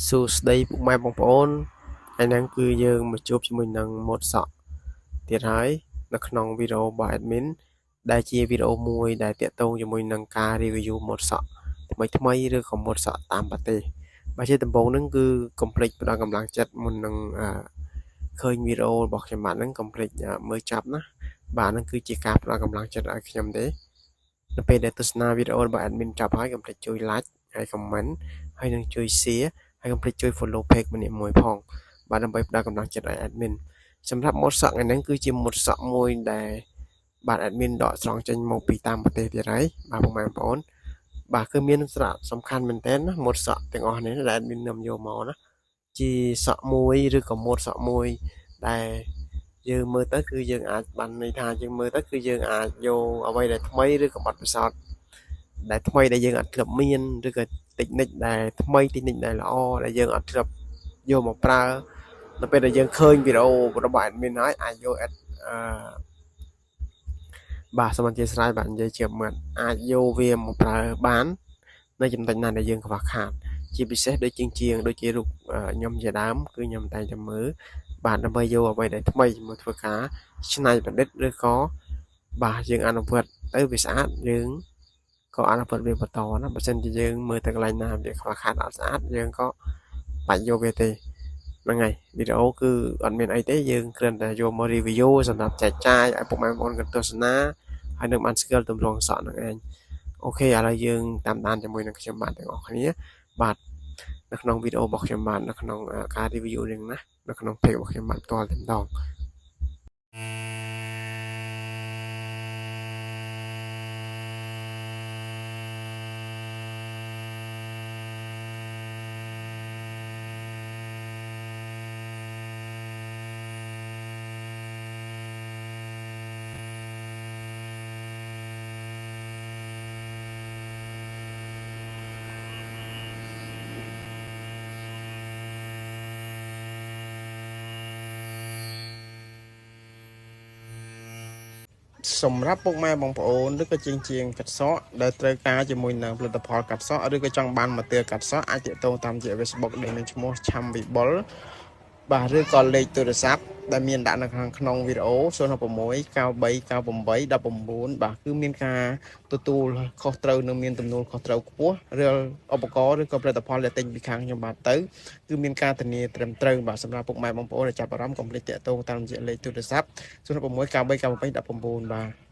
សួស្តីពុកម៉ែបងប្អូនថ្ងៃហ្នឹងគឺយើងមកជួបជាមួយនឹងម៉ូតសក់ទៀតហើយនៅក្នុងវីដេអូរបស់ admin ដែលជាវីដេអូមួយដែលទាក់ទងជាមួយនឹងការ review ម៉ូតសក់ថ្មីឬក៏ម៉ូតសក់តាមប្រទេសបើជាដំបូងហ្នឹងគឺកុំភ្លេចផ្ដល់កម្លាំងចិត្តមុននឹងឃើញវីដេអូរបស់ខ្ញុំបាទហ្នឹងកុំភ្លេចមើលចាប់ណាបាទហ្នឹងគឺជាការផ្ដល់កម្លាំងចិត្តឲ្យខ្ញុំទេនៅពេលដែលទស្សនាវីដេអូរបស់ admin ចប់ហើយកុំភ្លេចជួយ like ហើយ comment ហើយនឹងជួយ share ហើយកុំភ្លេចជួយ follow page ម្នាក់មួយផងបាទដើម្បីផ្ដល់កម្លាំងចិត្តឲ្យ admin សម្រាប់ម៉ូតសក់ថ្ងៃហ្នឹងគឺជាម៉ូតសក់មួយដែលបាទ admin ដកស្រង់ចេញមកពីតាមប្រទេសទៀតហើយបាទពុកម៉ែបងប្អូនបាទគឺមានសារៈសំខាន់មែនទែនណាម៉ូតសក់ទាំងអស់នេះដែល admin នាំយកមកណាជាសក់មួយឬក៏ម៉ូតសក់មួយដែលយើងមើលទៅគឺយើងអាចបានន័យថាយើងមើលទៅគឺយើងអាចយកអ្វីដែលថ្មីឬក៏បទពិសោធន៍ដែលថ្មីដែលយើងអត់ធ្លាប់មានឬក៏តិចនិចដែលថ្មីតិចនិចដែលល្អដែលយើងអត់ធ្លាប់យកមកប្រើនៅពេលដែលយើងឃើញវីដេអូរបស់ admin ហើយអាចយកបាទសូមអធិស្ឋានបាទនិយាយជាមិត្តអាចយកវាមកប្រើបាននៅចំណុចណាដែលយើងខ្វះខាតជាពិសេសដូចជាងដូចជារូបខ្ញុំជាដើមគឺខ្ញុំតែងតែមើលបាទដើម្បីយកអ្វីដែលថ្មីមកធ្វើការច្នៃប្រឌិតឬក៏បាទយើងអនុវត្តទៅវាស្អាតយើងក៏អនុវត្តវាបន្តណាបើមិនជាយើងមើលទៅកន្លែងណាវាខ្វះខាតអត់ស្អាតយើងក៏បាច់យកវាទេហ្នឹងហើយវីដេអូគឺអត់មានអីទេយើងគ្រាន់តែយកមក review សម្រាប់ចែកចាយឲ្យពុកម៉ែបងប្អូនក៏ទស្សនាហើយនឹងបានស្គាល់ទម្រង់សក់នឹងឯងអូខេឥឡូវយើងតាមដានជាមួយនឹងខ្ញុំបាទទាំងអស់គ្នាបាទនៅក្នុងវីដេអូរបស់ខ្ញុំបាទនៅក្នុងការ review នេះណានៅក្នុង page របស់ខ្ញុំបាទផ្ទាល់តែម្ដងសម្រាប់ពុកម៉ែបងប្អូនឬក៏ជាងកាត់សក់ដែលត្រូវការជាមួយនឹងផលិតផលកាត់សក់ឬក៏ចង់បានម៉ាទ័រកាត់សក់អាចទាក់ទងតាមរយៈ Facebook ដែលមានឈ្មោះឆាំវិបុលបាទឬក៏លេខទូរស័ព្ទដែលមានដាក់នៅខាងក្នុងវីដេអូ016 93 98 19បាទគឺមានការទទួលខុសត្រូវនិងមានទំនួលខុសត្រូវខ្ពស់រាល់ឧបករណ៍ឬក៏ផលិតផលដែលទិញពីខាងខ្ញុំបាទទៅគឺមានការធានាត្រឹមត្រូវបាទសម្រាប់ពុកម៉ែបងប្អូនដែលចាប់អារម្មណ៍កុំភ្លេចទាក់ទងតាមរយៈលេខទូរស័ព្ទ016 93 98 19បាទ